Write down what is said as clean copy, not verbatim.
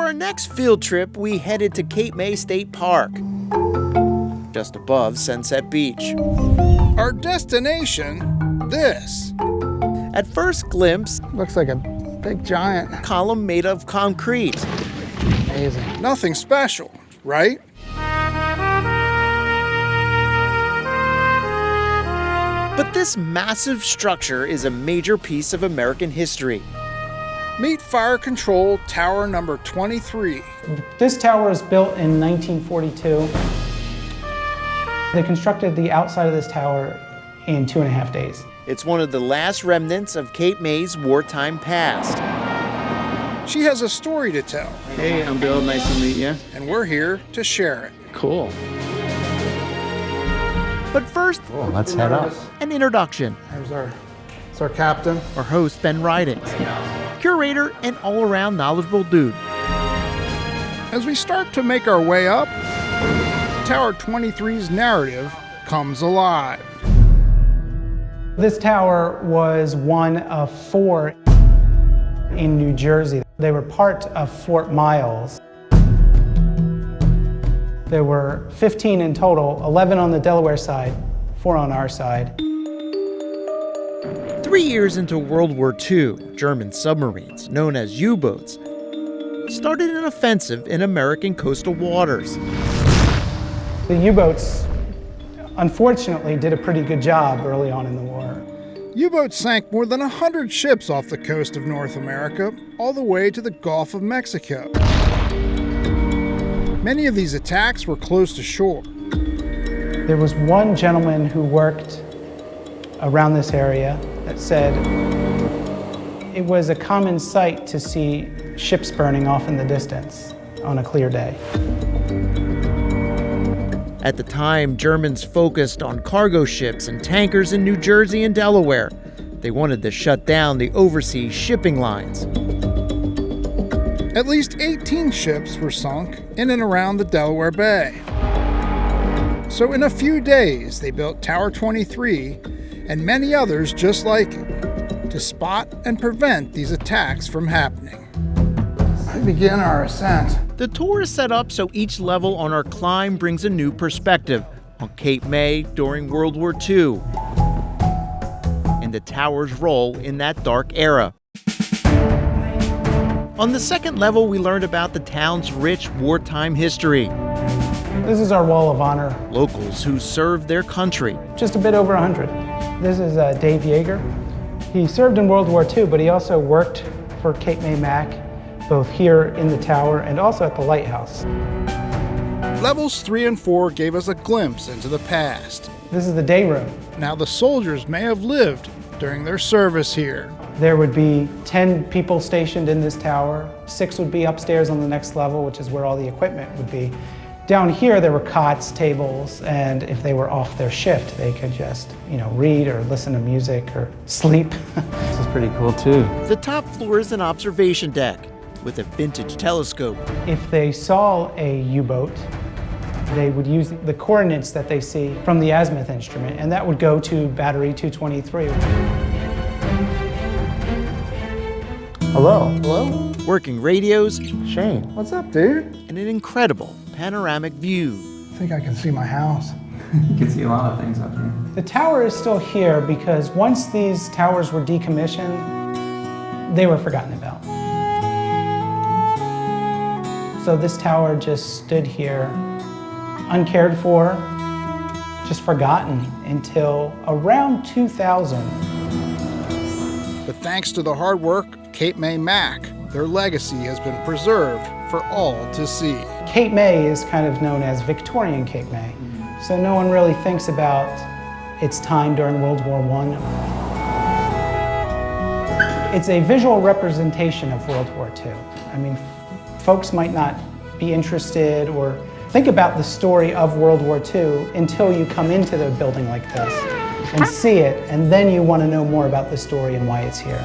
our next field trip, we headed to Cape May State Park, just above Sunset Beach. Our destination, this. At first glimpse, Looks like a big giant. column made of concrete. Amazing. Nothing special, right? But this massive structure is a major piece of American history. Meet Fire Control Tower number 23. This tower was built in 1942. They constructed the outside of this tower in 2.5 days. It's one of the last remnants of Cape May's wartime past. She has a story to tell, Hey, I'm Bill. Nice to meet you. and we're here to share it. Cool. But first, Let's head up. an introduction. There's our captain. Our host, Ben Ridings, curator and all-around knowledgeable dude. As we start to make our way up, Tower 23's narrative comes alive. This tower was one of 4 in New Jersey. They were part of Fort Miles. There were 15 in total, 11 on the Delaware side, 4 on our side. 3 years into World War II, German submarines, known as U-boats, started an offensive in American coastal waters. The U-boats, unfortunately, did a pretty good job early on in the war. U-boats sank more than 100 ships off the coast of North America, all the way to the Gulf of Mexico. Many of these attacks were close to shore. There was one gentleman who worked around this area that said it was a common sight to see ships burning off in the distance on a clear day. At the time, Germans focused on cargo ships and tankers in New Jersey and Delaware. They wanted to shut down the overseas shipping lines. At least 18 ships were sunk in and around the Delaware Bay. So in a few days, they built Tower 23 and many others just like it to spot and prevent these attacks from happening. We begin our ascent. The tour is set up so each level on our climb brings a new perspective on Cape May during World War II and the tower's role in that dark era. On the second level, we learned about the town's rich wartime history, This is our wall of honor, locals who served their country, just a bit over 100. This is Dave Yeager. He served in World War II, but he also worked for Cape May MAC, both here in the tower and also at the lighthouse. Levels 3 and 4 gave us a glimpse into the past. This is the day room. Now the soldiers may have lived during their service here. There would be 10 people stationed in this tower. 6 would be upstairs on the next level, which is where all the equipment would be. Down here, there were cots, tables, and if they were off their shift, they could just, read or listen to music or sleep. This is pretty cool, too. The top floor is an observation deck with a vintage telescope. If they saw a U-boat, they would use the coordinates that they see from the azimuth instrument, and that would go to battery 223. Hello. Hello? Working radios, Shane. What's up, dude? and an incredible panoramic view. I think I can see my house. You can see a lot of things up here. The tower is still here because once these towers were decommissioned, they were forgotten about. So this tower just stood here, uncared for, just forgotten until around 2000. But thanks to the hard work of Cape May MAC, their legacy has been preserved for all to see. Cape May is kind of known as Victorian Cape May, so no one really thinks about its time during World War I. It's a visual representation of World War II. I mean, folks might not be interested or think about the story of World War II until you come into the building like this and see it, and then you want to know more about the story and why it's here.